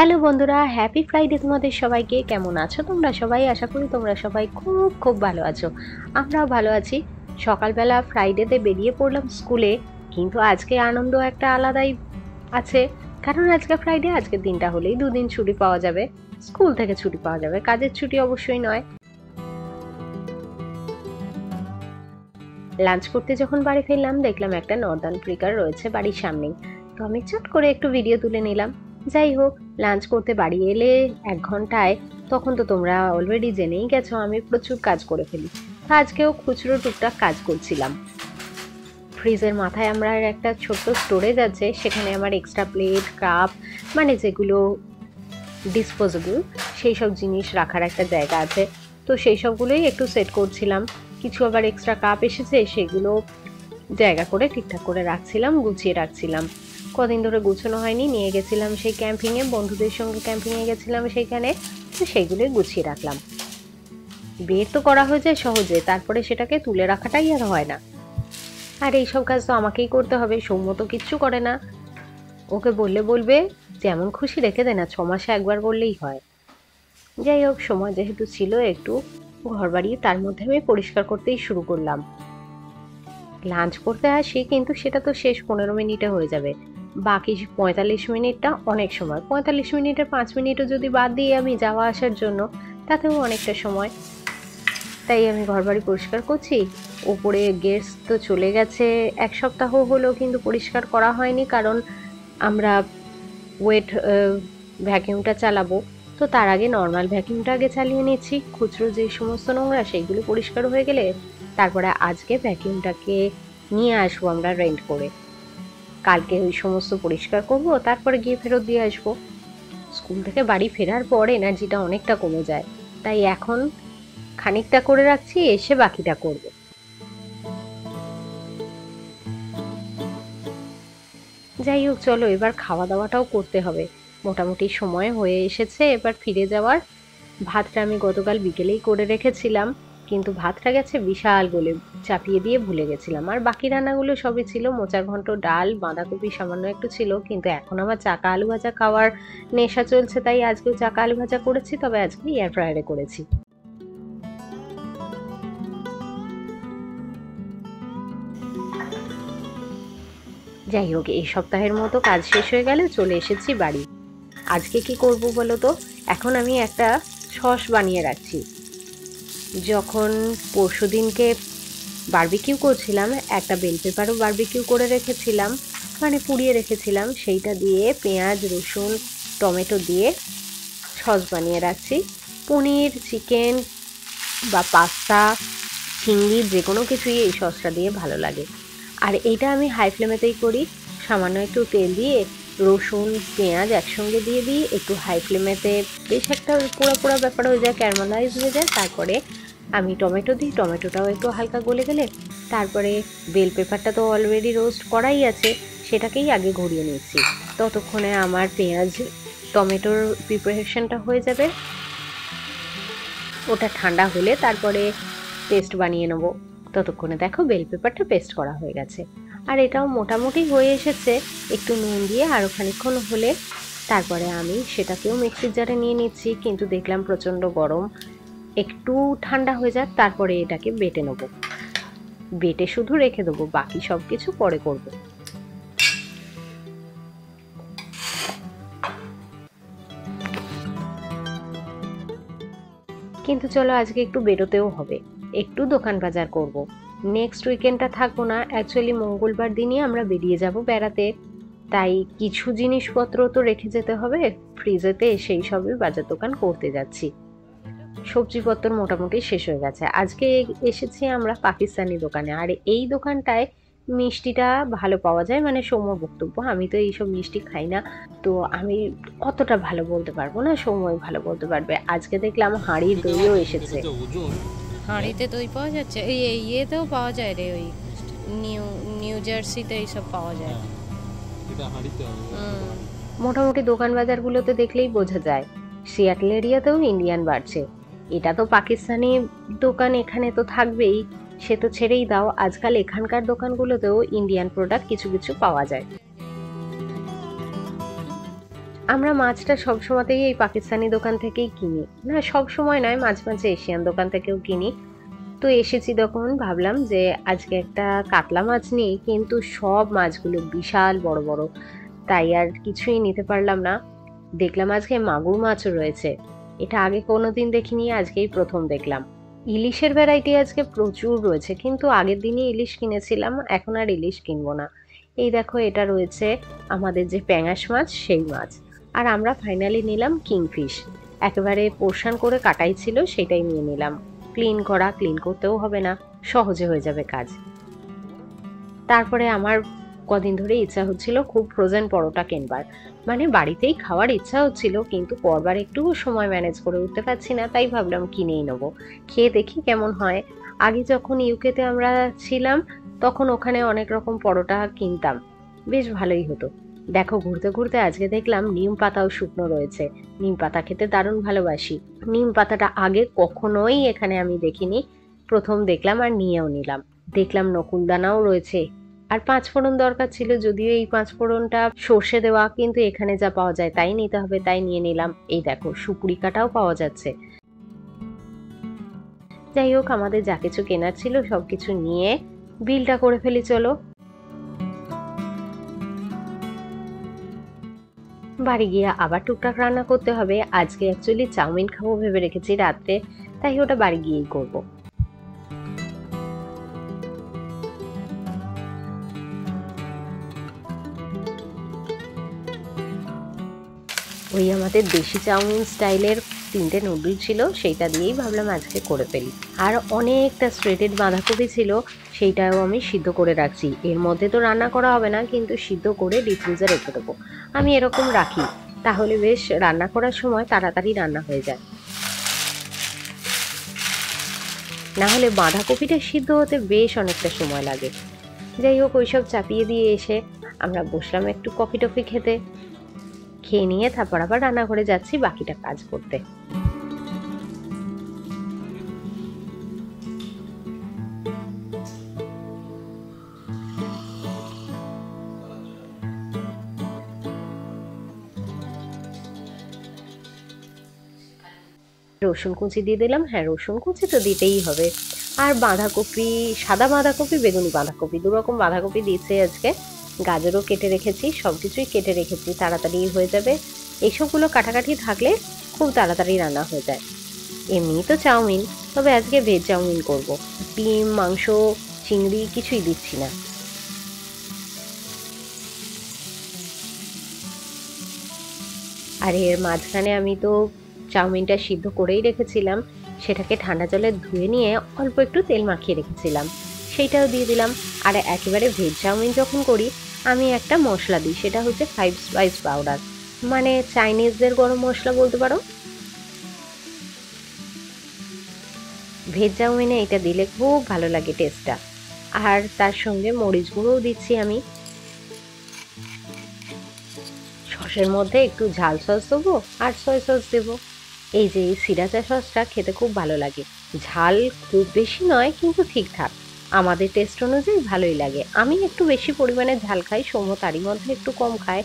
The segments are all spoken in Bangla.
হ্যালো বন্ধুরা, হ্যাপি ফ্রাইডে তোমাদের সবাইকে। কেমন আছো তোমরা সবাই? আশা করি তোমরা সবাই খুব খুব ভালো আছো। আমরাও ভালো আছি। সকালবেলা ফ্রাইডেতে বেরিয়ে পড়লাম স্কুলে, কিন্তু আজকে আনন্দ একটা আলাদাই আছে। কারণ আজকে ফ্রাইডে, আজকের দিনটা হলেই দুদিন ছুটি পাওয়া যাবে। স্কুল থেকে ছুটি পাওয়া যাবে, কাজের ছুটি অবশ্যই নয়। লাঞ্চ করতে যখন বাড়ি ফিরলাম, দেখলাম একটা নর্দার্ন ক্রিকার রয়েছে বাড়ির সামনেই। তো আমি চট করে একটু ভিডিও তুলে নিলাম। যাই হোক, লাঞ্চ করতে বাড়ি এলে 1 ঘন্টায়, তখন তো তোমরা অলরেডি জেনেই গেছো আমি প্রচুর কাজ করে ফেলি। তো আজকেও খুচরো টুকটাক কাজ করছিলাম। ফ্রিজের মাথায় আমরা একটা ছোট্ট স্টোরেজ আছে, সেখানে আমার এক্সট্রা প্লেট কাপ, মানে যেগুলো ডিসপোজেবল, সেই সব জিনিস রাখার একটা জায়গা আছে। তো সেই সবগুলোই একটু সেট করছিলাম। কিছু আবার এক্সট্রা কাপ এসেছে, সেগুলো জায়গা করে ঠিকঠাক করে রাখছিলাম, গুছিয়ে রাখছিলাম। কদিন ধরে গুছানো হয়নি, নিয়ে গেছিলাম সেই ক্যাম্পিংয়ে, বন্ধুদের সঙ্গে ক্যাম্পিংয়ে গেছিলাম সেইখানে। তো সেইগুলোই গুছিয়ে রাখলাম। বের তো করা হয়ে যায় সহজে, তারপরে সেটাকে তুলে রাখাটাই আর হয় না। আর এইসব কাজ তো আমাকেই করতে হবে, সৌম্য তো কিচ্ছু করে না। ওকে বললে বলবে যেমন খুশি রেখে দে না, 6 মাসে একবার করলেই হয়। যাই হোক, সময় যেহেতু ছিল একটু ঘর বাড়ি, তার মধ্যে আমি পরিষ্কার করতেই শুরু করলাম। লাঞ্চ করতে আসি, কিন্তু সেটা তো শেষ 15 মিনিটে হয়ে যাবে। বাকি 45 মিনিটটা অনেক সময়, 45 মিনিটের 5 মিনিটও যদি বাদ দিই আমি যাওয়া আসার জন্য, তাতেও অনেকটা সময়। তাই আমি ঘর বাড়ি পরিষ্কার করছি। ওপরে গেস্ট তো চলে গেছে, 1 সপ্তাহ হলো, কিন্তু পরিষ্কার করা হয়নি, কারণ আমরা ওয়েট ভ্যাকিউমটা চালাবো। তো তার আগে নর্মাল ভ্যাকিউমটা আগে চালিয়ে নিচ্ছি। খুচরো যে সমস্ত নোংরা সেইগুলো পরিষ্কার হয়ে গেলে তারপরে আজকে ভ্যাকিউমটাকে নিয়ে আসবো আমরা রেন্ট করে। কালকে ওই সমস্ত পরিষ্কার করব, তারপরে গিয়ে ফেরত দিয়ে আসবো। স্কুল থেকে বাড়ি ফেরার পর এনার্জিটা অনেকটা কমে যায়, তাই এখন খানিকটা করে রাখছি, এসে বাকিটা করব। যাই হোক, চলো এবার খাওয়া দাওয়াটাও করতে হবে। মোটামুটি সময় হয়ে এসেছে এবার ফিরে যাওয়ার। ভাতটা আমি গতকাল বিকেলেই করে রেখেছিলাম, কিন্তু ভাতটা গেছে বিশাল গলে, চাপিয়ে দিয়ে ভুলে গেছিলাম। আর বাকি রান্নাগুলো সবই ছিল, মোচার ঘন্ট, ডাল, বাঁধাকপি সামান্য একটু ছিল। কিন্তু এখন আমার চাকা আলু ভাজা খাওয়ার নেশা চলছে, তাই আজকেও চাকা আলু ভাজা করেছি, তবে আজকে এয়ার ফ্রায়ারে করেছি। যাই হোক, এই সপ্তাহের মতো কাজ শেষ হয়ে গেলে চলে এসেছি বাড়ি। আজকে কি করব বলো তো? এখন আমি একটা সস বানিয়ে রাখছি। যখন পরশুদিনকে বারবিকিউ করছিলাম, একটা বেল পেপারও বারবিকিউ করে রেখেছিলাম, মানে পুড়িয়ে রেখেছিলাম, সেইটা দিয়ে পেঁয়াজ রসুন টমেটো দিয়ে সস বানিয়ে রাখছি। পনির, চিকেন বা পাস্তা, চিংড়ি, যে কোনো কিছুই এই সসটা দিয়ে ভালো লাগে। আর এইটা আমি হাই ফ্লেমেতেই করি। সামান্য একটু তেল দিয়ে রসুন পেঁয়াজ একসঙ্গে দিয়ে দিই, একটু হাই ফ্লেমেতে বেশ একটা পোড়া পোড়া ব্যাপার হয়ে যায়, ক্যারামেলাইজ হয়ে যায়। তারপরে আমি টমেটো দিই, টমেটোটাও একটু হালকা গলে গেলে তারপরে বেল পেপারটা তো অলরেডি রোস্ট করাই আছে, সেটাকেই আগে ঘুরিয়ে নিচ্ছি। ততক্ষণে আমার পেঁয়াজ টমেটোর প্রিপারেশনটা হয়ে যাবে। ওটা ঠান্ডা হলে তারপরে পেস্ট বানিয়ে নেব। ততক্ষণে দেখো বেল পেপারটা পেস্ট করা হয়ে গেছে। আর এটাও মোটামুটি হয়ে এসেছে। একটু নুন দিয়ে আরও খানিকক্ষণ হলে তারপরে আমি সেটাকেও মিক্সির জারে নিয়ে নিচ্ছি, কিন্তু দেখলাম প্রচণ্ড গরম, একটু ঠান্ডা হয়ে যাক, তারপরে এটাকে বেটে নেব। বেটে শুধু রেখে দেবো, বাকি সব কিছু পরে করব। কিন্তু চলো, আজকে একটু বেরোতেও হবে, একটু দোকান বাজার করব। নেক্সট উইকেন্ডটা থাকবো না, অ্যাকচুয়ালি মঙ্গলবার দিনই আমরা বেরিয়ে যাব বেড়াতে। তাই কিছু জিনিসপত্র তো রেখে যেতে হবে ফ্রিজেতে, সেই সবই বাজার দোকান করতে যাচ্ছি। সবজিপত্র মোটামুটি শেষ হয়ে গেছে। আজকে এসেছি আমরা পাকিস্তানি দোকানে, আর এই দোকানটায় মিষ্টিটা ভালো পাওয়া যায়, মানে সৌম্যর বক্তব্য। আমি তো এইসব মিষ্টি খাই না, তো আমি অতটা ভালো বলতে পারবো না, সৌম্যই ভালো বলতে পারবে। আজকে দেখলাম হাঁড়ির দইও এসেছে। হাঁড়িতে দই পাওয়া যাচ্ছে, এই ইয়েতেও পাওয়া যায় রে, ওই নিউ নিউ জার্সিতে এইসব পাওয়া যায়। মোটামুটি দোকান বাজারগুলোতে দেখলেই বোঝা যায় সিয়াটল এরিয়াতেও ইন্ডিয়ান বাড়ছে। এটা তো পাকিস্তানি দোকান, এখানে তো থাকবেই, সে তো ছেড়েই দাও। আজকাল এখানকার দোকানগুলোতেও ইন্ডিয়ান প্রোডাক্ট কিছু কিছু পাওয়া যায়। আমরা মাছটা সবসময়তেই এই পাকিস্তানি দোকান থেকেই কিনি, না সব সময় নয়, মাঝে মাঝে এশিয়ান দোকান থেকেও কিনি। তো এসেছি তখন ভাবলাম যে আজকে একটা কাতলা মাছ নিই, কিন্তু সব মাছগুলো বিশাল বড় বড়, তাই আর কিছুই নিতে পারলাম না। দেখলাম আজকে মাগুর মাছও রয়েছে, এটা আগে কোনোদিন দেখিনি, আজকেই প্রথম দেখলাম। ইলিশের ভ্যারাইটি আজকে প্রচুর রয়েছে, কিন্তু আগের দিনই ইলিশ কিনেছিলাম, এখন আর ইলিশ কিনবো না। এই দেখো, এটা রয়েছে আমাদের যে প্যাঙাশ মাছ, সেই মাছ। আর আমরা ফাইনালি নিলাম কিংফিশ, একেবারে পোর্শন করে কাটাই ছিল, সেটাই নিয়ে নিলাম। ক্লিন করতেও হবে না, সহজে হয়ে যাবে কাজ। তারপরে আমার কদিন ধরে ইচ্ছা হচ্ছিল খুব ফ্রোজেন পরোটা কিনবার, মানে বাড়িতেই খাওয়ার ইচ্ছা হচ্ছিল, কিন্তু করবার একটু সময় ম্যানেজ করে উঠতে পারছি না, তাই ভাবলাম কিনেই নেবো, খেয়ে দেখি কেমন হয়। আগে যখন ইউকেতে আমরা ছিলাম, তখন ওখানে অনেক রকম পরোটা কিনতাম, বেশ ভালোই হতো। দেখো, ঘুরতে ঘুরতে আজকে দেখলাম নিম পাতাও শুকনো রয়েছে। নিম পাতা খেতে দারুণ ভালোবাসি, নিম পাতাটা আগে কখনোই এখানে আমি দেখিনি, প্রথম দেখলাম আর নিয়েও নিলাম। দেখলাম নকুলদানাও রয়েছে, আর পাঁচফোড়ন দরকার ছিল, যদিও এই পাঁচফোড়নটা সর্ষে দেওয়া, কিন্তু এখানে যা পাওয়া যায় তাই নিতে হবে, তাই নিয়ে নিলাম। এই দেখো, সুপুরি কাটাও পাওয়া যাচ্ছে। যাই হোক, আমাদের যা কিছু কেনার ছিল সবকিছু নিয়ে বিলটা করে ফেলি চলো। বাড়ি গিয়ে আবার টুকটাক রান্না করতে হবে। আজকে অ্যাকচুয়ালি চাউমিন খাবো ভেবে রেখেছি রাত্রে, তাই ওটা বাড়ি গিয়েই করবো। ওই আমাদের দেশি চাউমিন স্টাইলের 3টে নুডল ছিল, সেইটা দিয়েই ভাবলাম আজকে করে ফেলি। আর অনেকটা স্ট্রেটেড বাঁধাকপি ছিল, সেইটাও আমি সিদ্ধ করে রাখছি। এর মধ্যে তো রান্না করা হবে না, কিন্তু সিদ্ধ করে ডিপ ফ্রিজে রেখে দেবো। আমি এরকম রাখি, তাহলে বেশ রান্না করার সময় তাড়াতাড়ি রান্না হয়ে যায়। না হলে বাঁধাকপিটা সিদ্ধ হতে বেশ অনেকটা সময় লাগে। যাই হোক, ওইসব চাপিয়ে দিয়ে এসে আমরা বসলাম একটু কফি টফি খেতে। খেয়ে নিয়ে তারপর আবার রান্নাঘরে যাচ্ছি বাকিটা কাজ করতে। রসুন কুচি দিয়ে দিলাম, হ্যাঁ রসুন কুচি তো দিতেই হবে। আর বাঁধাকপি, সাদা বাঁধাকপি, বেগুনি বাঁধাকপি, দুরকম বাঁধাকপি দিয়েছে আজকে। গাজরও কেটে রেখেছি, সবকিছুই কেটে রেখেছি, তাড়াতাড়ি হয়ে যাবে। এইসবগুলো কাটাকাটি থাকলে খুব তাড়াতাড়ি রান্না হয়ে যায়। এমনি তো চাউমিন, তবে আজকে ভেজ চাউমিন করব। ডিম, মাংস, চিংড়ি কিছুই দিচ্ছি না। আর এর মাঝখানে আমি তো চাউমিনটা সিদ্ধ করেই রেখেছিলাম, সেটাকে ঠান্ডা জলে ধুয়ে নিয়ে অল্প একটু তেল মাখিয়ে রেখেছিলাম, সেইটাও দিয়ে দিলাম। আর একেবারে ভেজ চাউমিন যখন করি, আমি একটা মশলা দিই, সেটা হচ্ছে 5 স্পাইস পাউডার, মানে চাইনিজদের গরম মশলা বলতে পারো। ভেজ চাউমিনে এটা দিলে খুব ভালো লাগে টেস্টটা। আর তার সঙ্গে মরিচ গুঁড়োও দিচ্ছি আমি। সসের মধ্যে একটু ঝাল সস দেবো আর সয়া সস দেবো। এই যে এই সিরাচা সসটা খেতে খুব ভালো লাগে, ঝাল খুব বেশি নয়, কিন্তু ঠিকঠাক আমাদের টেস্ট অনুযায়ী ভালোই লাগে। আমি একটু বেশি পরিমাণে ঝাল খাই, সৌম্য তারই মধ্যে একটু কম খায়,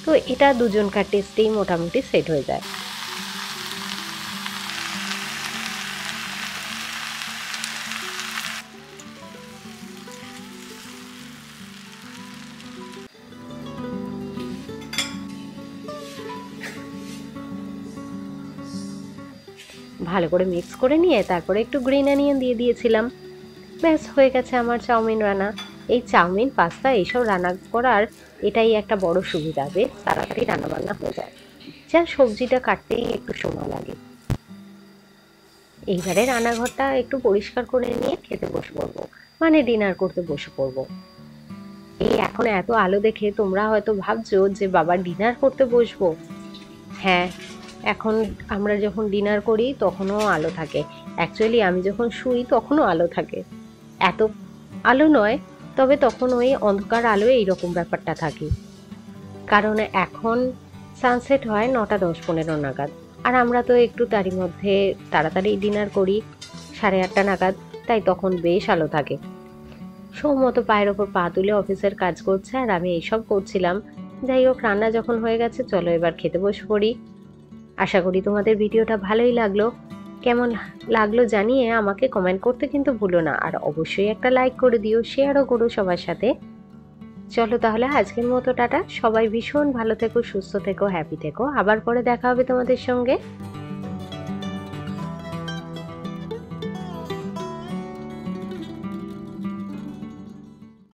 তো এটা দুজনকার টেস্টেই মোটামুটি সেট হয়ে যায়। ভালো করে মিক্স করে নিয়ে তারপরে একটু গ্রিন অনিয়ন দিয়ে দিয়েছিলাম, ব্যাস হয়ে গেছে আমার চাউমিন রান্না। এই চাউমিন, পাস্তা এইসব রান্না করার এটাই একটা বড় সুবিধা, বেশ তাড়াতাড়ি রান্নাবান্না হয়ে যায়, যা সবজিটা কাটতেই একটু সময় লাগে। এইবারে রান্নাঘরটা একটু পরিষ্কার করে নিয়ে খেতে বসে পড়বো, মানে ডিনার করতে বসে পড়বো। এই এখন এত আলো দেখে তোমরা হয়তো ভাবছো যে বাবা ডিনার করতে বসবো। হ্যাঁ, এখন আমরা যখন ডিনার করি তখনও আলো থাকে, অ্যাকচুয়ালি আমি যখন শুই তখনও আলো থাকে। এত আলো নয়, তবে তখন ওই অন্ধকার আলো এইরকম ব্যাপারটা থাকে। কারণ এখন সানসেট হয় 9টা 10-15 নাগাদ, আর আমরা তো একটু তারই মধ্যে তাড়াতাড়ি ডিনার করি 8:30 নাগাদ, তাই তখন বেশ আলো থাকে। সৌম্য তো পায়ের ওপর পা তুলে অফিসের কাজ করছে, আর আমি এইসব করছিলাম। যাই হোক, রান্না যখন হয়ে গেছে চলো এবার খেতে বসে পড়ি। আশা করি তোমাদের ভিডিওটা ভালোই লাগলো। কেমন লাগলো জানিয়ে আমাকে কমেন্ট করতে কিন্তু ভুলো না, আর অবশ্যই একটা লাইক করে দিও, শেয়ারও করো সবার সাথে। চলো তাহলে আজকের মতো টাটা, সবাই ভীষণ ভালো থেকো, সুস্থ থেকো, হ্যাপি থেকো, আবার পরে দেখা হবে তোমাদের সঙ্গে।